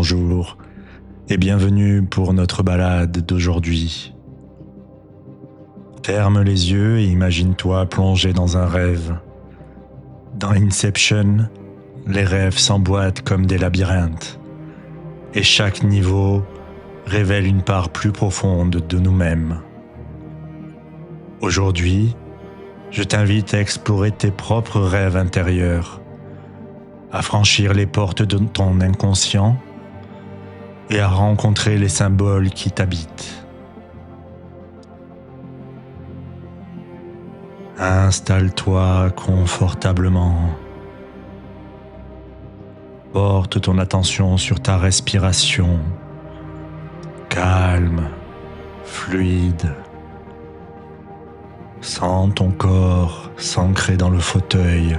Bonjour et bienvenue pour notre balade d'aujourd'hui. Ferme les yeux et imagine-toi plongé dans un rêve. Dans Inception, les rêves s'emboîtent comme des labyrinthes et chaque niveau révèle une part plus profonde de nous-mêmes. Aujourd'hui, je t'invite à explorer tes propres rêves intérieurs, à franchir les portes de ton inconscient et à rencontrer les symboles qui t'habitent. Installe-toi confortablement. Porte ton attention sur ta respiration, calme, fluide. Sens ton corps s'ancrer dans le fauteuil,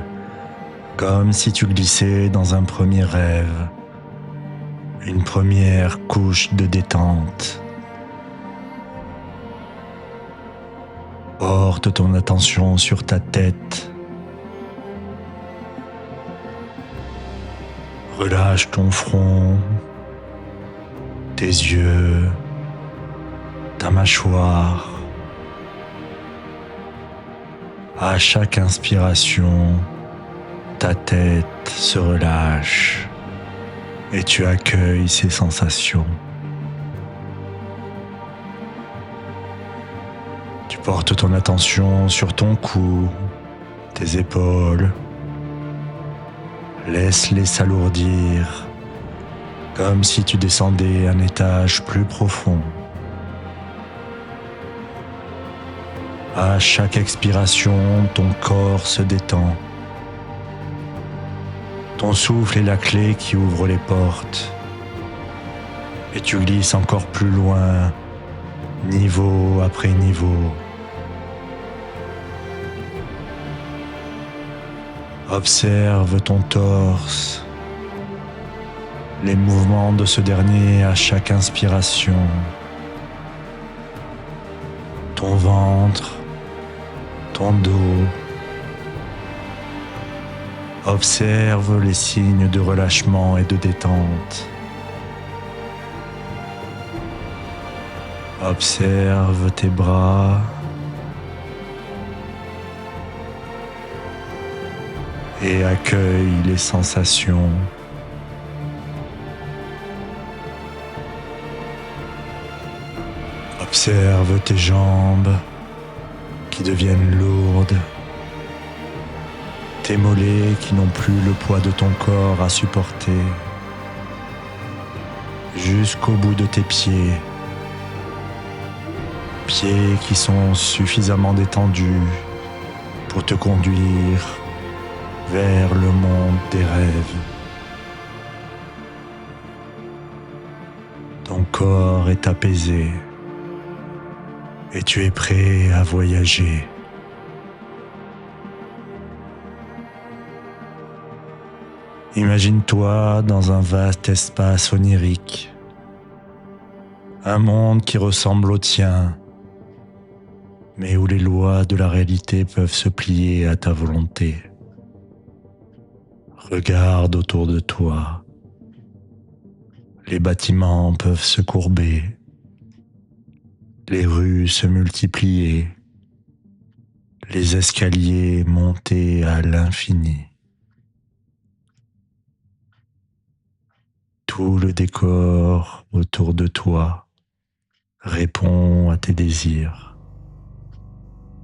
comme si tu glissais dans un premier rêve, une première couche de détente. Porte ton attention sur ta tête. Relâche ton front, tes yeux, ta mâchoire. À chaque inspiration, ta tête se relâche et tu accueilles ces sensations. Tu portes ton attention sur ton cou, tes épaules. Laisse-les s'alourdir, comme si tu descendais un étage plus profond. À chaque expiration, ton corps se détend. Ton souffle est la clé qui ouvre les portes. Et tu glisses encore plus loin, niveau après niveau. Observe ton torse, les mouvements de ce dernier à chaque inspiration. Ton ventre, ton dos. Observe les signes de relâchement et de détente. Observe tes bras. Et accueille les sensations. Observe tes jambes qui deviennent lourdes, tes mollets qui n'ont plus le poids de ton corps à supporter, jusqu'au bout de tes pieds qui sont suffisamment détendus pour te conduire vers le monde des rêves. Ton corps est apaisé et tu es prêt à voyager. Imagine-toi dans un vaste espace onirique, un monde qui ressemble au tien, mais où les lois de la réalité peuvent se plier à ta volonté. Regarde autour de toi. Les bâtiments peuvent se courber, les rues se multiplier, les escaliers monter à l'infini. Tout le décor autour de toi répond à tes désirs.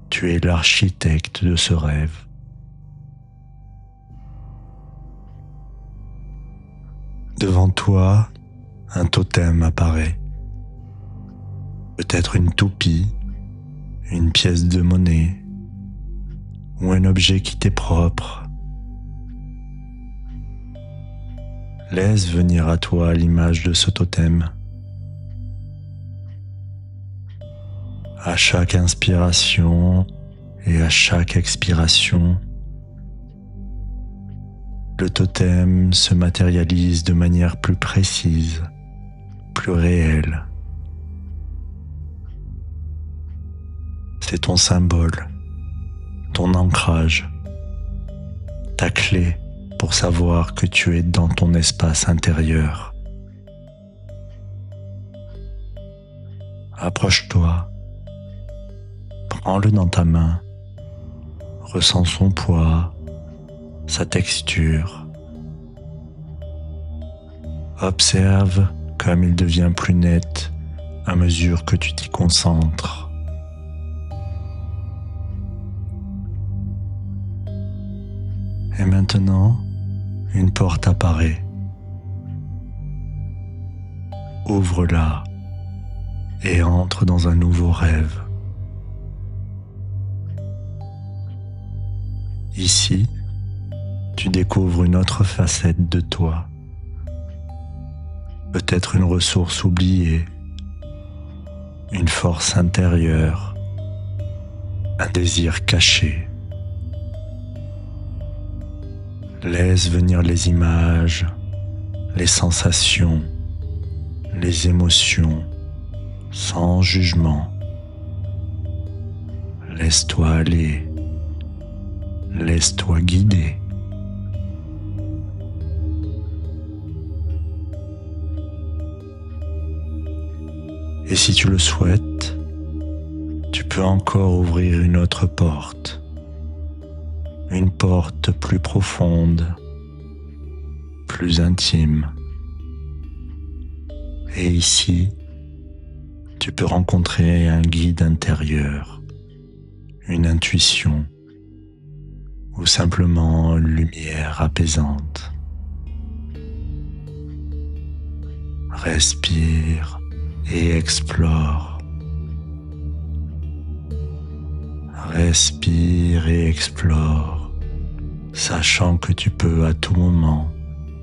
Tu es l'architecte de ce rêve. Devant toi, un totem apparaît. Peut-être une toupie, une pièce de monnaie ou un objet qui t'est propre. Laisse venir à toi l'image de ce totem. À chaque inspiration et à chaque expiration, le totem se matérialise de manière plus précise, plus réelle. C'est ton symbole, ton ancrage, ta clé pour savoir que tu es dans ton espace intérieur Approche-toi, prends-le dans ta main, ressens son poids, sa texture. Observe comme il devient plus net à mesure que tu t'y concentres. Et maintenant, une porte apparaît. Ouvre-la et entre dans un nouveau rêve. Ici, tu découvres une autre facette de toi. Peut-être une ressource oubliée, une force intérieure, un désir caché. Laisse venir les images, les sensations, les émotions, sans jugement. Laisse-toi aller, laisse-toi guider. Et si tu le souhaites, tu peux encore ouvrir une autre porte, une porte plus profonde, plus intime. Et ici, tu peux rencontrer un guide intérieur, une intuition ou simplement une lumière apaisante. Respire et explore. Respire et explore, sachant que tu peux à tout moment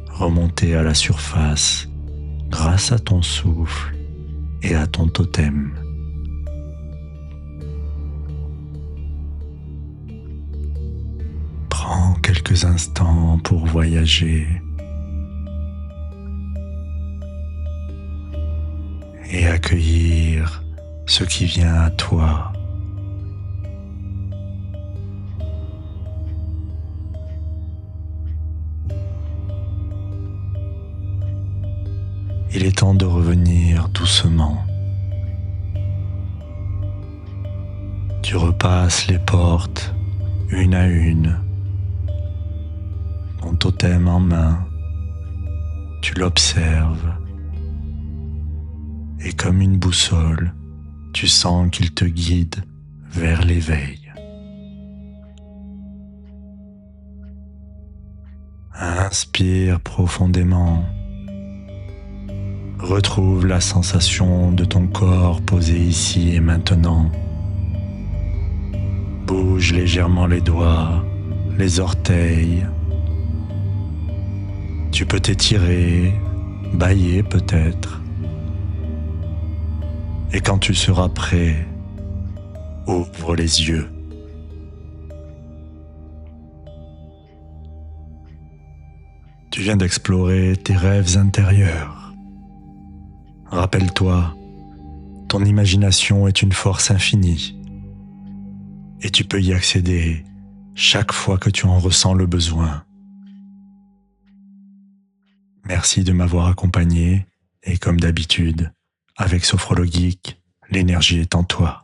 remonter à la surface grâce à ton souffle et à ton totem. Prends quelques instants pour voyager et accueillir ce qui vient à toi. Il est temps de revenir doucement. Tu repasses les portes une à une, ton totem en main, tu l'observes et comme une boussole, tu sens qu'il te guide vers l'éveil. Inspire profondément. Retrouve la sensation de ton corps posé ici et maintenant. Bouge légèrement les doigts, les orteils. Tu peux t'étirer, bâiller peut-être. Et quand tu seras prêt, ouvre les yeux. Tu viens d'explorer tes rêves intérieurs. Rappelle-toi, ton imagination est une force infinie et tu peux y accéder chaque fois que tu en ressens le besoin. Merci de m'avoir accompagné et comme d'habitude, avec Sophrologique, l'énergie est en toi.